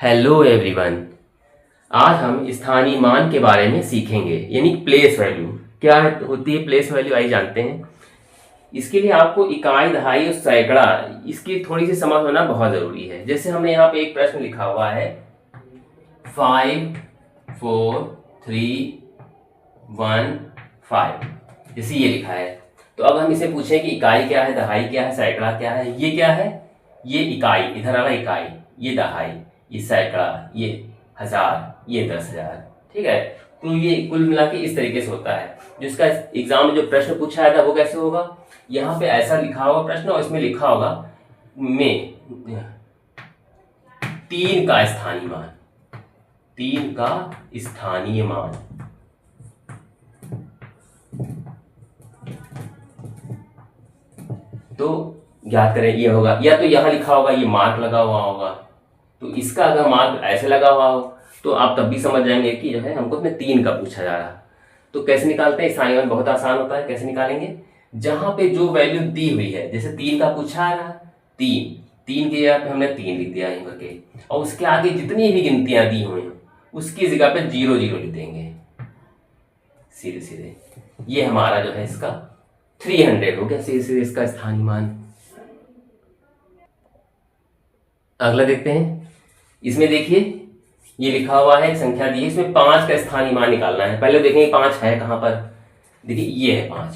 Hello everyone. आज हम स्थानीय मान के बारे में सीखेंगे, यानी प्लेस वैल्यू क्या होती है। प्लेस वैल्यू आई जानते हैं। इसके लिए आपको इकाई, दहाई और सैकड़ा इसकी थोड़ी सी समझ होना बहुत ज़रूरी है। जैसे हमने यहाँ पे एक प्रश्न लिखा हुआ है 5 4 3 1 5, जैसे ये लिखा है। तो अब हम इसे पूछें कि इकाई क्या है, दहाई क्या है, सैकड़ा क्या है। ये क्या है? ये इकाई, इधर वाला इकाई, ये दहाई, ये सैकड़ा, ये हजार, ये 10,000। ठीक है। तो ये कुल मिला के इस तरीके से होता है। जिसका एग्जाम में जो प्रश्न पूछा था वो कैसे होगा, यहाँ पे ऐसा लिखा होगा प्रश्न और इसमें लिखा होगा में 3 का स्थानीय मान, 3 का स्थानीय मान। तो याद करें ये होगा, या तो यहाँ लिखा होगा ये मार्क लगा हुआ होगा। तो इसका अगर मार्क ऐसे लगा हुआ हो तो आप तब भी समझ जाएंगे कि जो है हमको इसमें 3 का पूछा जा रहा है। तो कैसे निकालते हैं स्थानीय मान? बहुत आसान होता है। कैसे निकालेंगे? जहां पे जो वैल्यू दी हुई है, जैसे 3 का पूछा आ रहा है, 3 की जगह पे हमने 3 लिख दिया यहीं करके, और उसके आगे जितनी भी गिनतियां दी हुई हैं उसकी जगह पे 0 0 लिख देंगे सीधे सीधे। ये हमारा जो है इसका 300 हो गया सीधे सीधे इसका स्थानीय मान। अगला देखते हैं। इसमें देखिए ये लिखा हुआ है, एक संख्या दी है, इसमें 5 का स्थानीय मान निकालना है। पहले देखेंगे 5 है कहां पर। देखिए ये है 5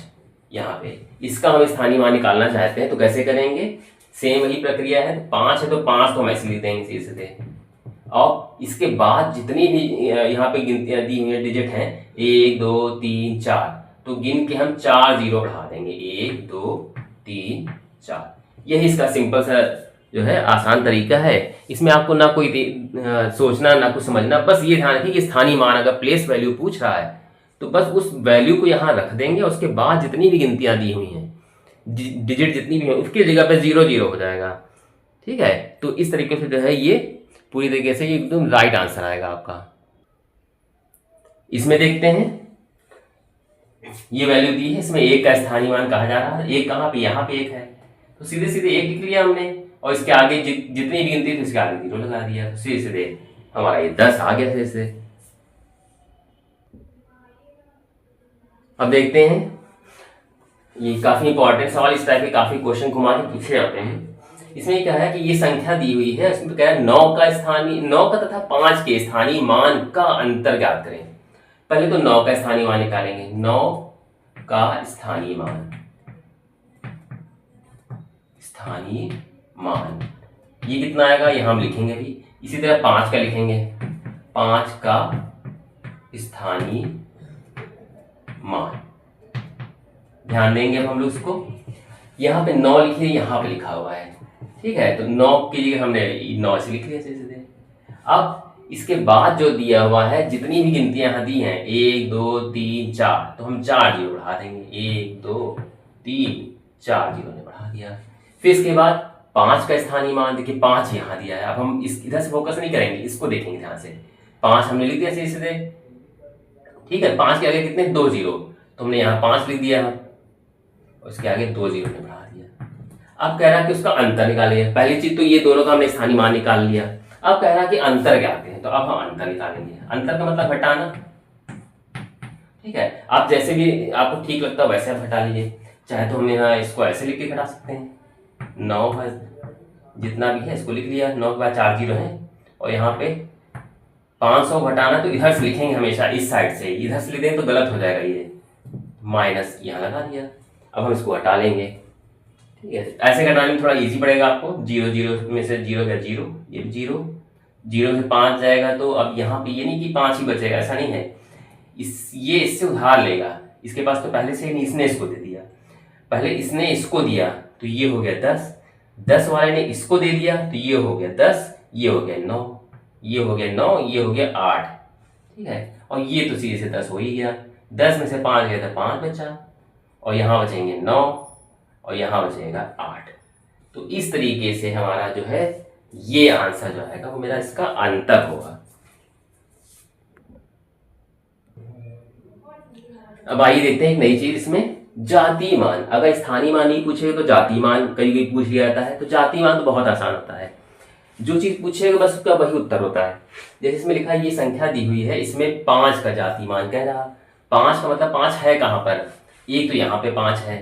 यहाँ पे। इसका हम स्थानीय मान निकालना चाहते हैं तो कैसे करेंगे? सेम वही प्रक्रिया है। 5 है तो 5 तो हम ऐसे लिख देंगे सीधे सीधे, और इसके बाद जितनी भी यहाँ पे गिनतियां दी हुई है, डिजिट हैं 1 2 3 4, तो गिन के हम 4 0 बढ़ा देंगे। 1 2 3 4। यही इसका सिंपल सा जो है आसान तरीका है। इसमें आपको ना कोई सोचना ना कुछ समझना, बस ये ध्यान रखिए कि स्थानीय मान अगर प्लेस वैल्यू पूछ रहा है तो बस उस वैल्यू को यहाँ रख देंगे, उसके बाद जितनी भी गिनतियां दी हुई हैं, डिजिट जितनी भी हैं, उसकी जगह पे 0 0 हो जाएगा। ठीक है। तो इस तरीके से जो है ये पूरी तरीके से एकदम राइट आंसर आएगा आपका। इसमें देखते हैं ये वैल्यू दी है, इसमें 1 का स्थानीय मान कहा जा रहा है। 1 कहाँ पे? यहाँ पे 1 है, तो सीधे सीधे 1 लिख लिया हमने, और इसके आगे जितनी भी गिनती थी उसके आगे 0 लगा दिया, तो सीधे सीधे हमारा ये 10 आ गया सीधे से। अब देखते हैं, ये काफी इंपॉर्टेंट सवाल, इस टाइप के काफी क्वेश्चन घुमा के पूछे जाते हैं। इसमें क्या है कि ये संख्या दी हुई है, इसमें क्या है 9 का तथा 5 के स्थानीय मान का अंतर ज्ञात करें। पहले तो 9 का स्थानीय मान निकालेंगे। 9 का स्थानीय मान, स्थानीय मान ये कितना आएगा यहाँ हम लिखेंगे भी। इसी तरह 5 का लिखेंगे, 5 का स्थानीय मान। ध्यान देंगे अब हम लोग उसको। यहाँ पे 9 लिखिए, यहाँ पे लिखा हुआ है। ठीक है। तो 9 की जगह हमने 9 से लिख लिया सीधे। अब इसके बाद जो दिया हुआ है, जितनी भी गिनतियां यहाँ दी हैं 1 2 3 4, तो हम 4 0 बढ़ा देंगे। 1 2 3 4 0 ने बढ़ा दिया। फिर इसके बाद 5 का स्थानीय मान, देखिए 5 यहाँ दिया है। अब हम इधर से फोकस नहीं करेंगे, इसको देखेंगे ध्यान से। 5 हमने लिख दिया सीधे। ठीक है। 5 के आगे कितने? 2 0, तो हमने यहाँ 5 लिख दिया, उसके आगे 2 0 ने बढ़ा दिया। अब कह रहा है कि उसका अंतर निकालिए। पहली चीज तो ये दोनों का हमने स्थानीय मान निकाल लिया। अब कह रहा है कि अंतर क्या आते हैं, तो अब हम अंतर निकालेंगे। अंतर का मतलब घटाना। ठीक है। आप जैसे भी आपको ठीक लगता है वैसे आप घटा लीजिए। चाहे तो हम यहाँ इसको ऐसे लिख के घटा सकते हैं। 9 का जितना भी है इसको लिख लिया, 9 के बाद 4 0 है, और यहाँ पे 500 घटाना तो इधर से लिखेंगे हमेशा, इस साइड से। इधर से लिख देंगे तो गलत हो जाएगा, ये माइनस यहाँ लगा दिया। अब हम इसको हटा लेंगे। ठीक है। ऐसे घटाने में थोड़ा इजी पड़ेगा आपको। 0 0 में से 0 का 0, ये 0 0 से 5 जाएगा, तो अब यहाँ पे ये नहीं कि 5 ही बचेगा, ऐसा नहीं है। ये इससे उधार लेगा। इसके पास तो पहले से ही नहीं, इसने इसको दे दिया। पहले इसने इसको दिया तो ये हो गया 10, 10 वाले ने इसको दे दिया तो ये हो गया 10, ये हो गया 9, ये हो गया 9, ये हो गया 8। ठीक है। और ये तो सीधे से 10 हो ही गया। 10 में से 5 गया तो 5 बचा, और यहाँ बचेंगे 9, और यहाँ बचेगा 8। तो इस तरीके से हमारा जो है ये आंसर जो आएगा वो मेरा इसका अंतर होगा। अब आइए देखते हैं एक नई चीज इसमें, जातीय मान। अगर स्थानीय मान नहीं पूछेगा तो जातीय मान कहीं कहीं पूछ लिया जाता है। तो जातीय मान तो बहुत आसान होता है। जो चीज पूछेगा बस उसका वही उत्तर होता है। जैसे इसमें लिखा है ये संख्या दी हुई है, इसमें 5 का जाति मान कह रहा। 5 का मतलब 5 है कहाँ पर, एक तो यहाँ पे 5 है,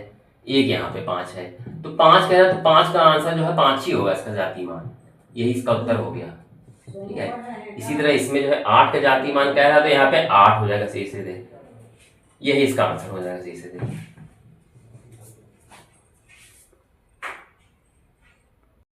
एक यहाँ पे 5 है, तो 5 कह रहा, तो 5 का आंसर जो है 5 ही होगा इसका जाति मान, यही इसका उत्तर हो गया। ठीक है, इसी तरह इसमें जो है 8 का जाति मान कह रहा, तो यहाँ पे 8 हो जाएगा सही से दे, यही इसका आंसर हो जाएगा सही से दे।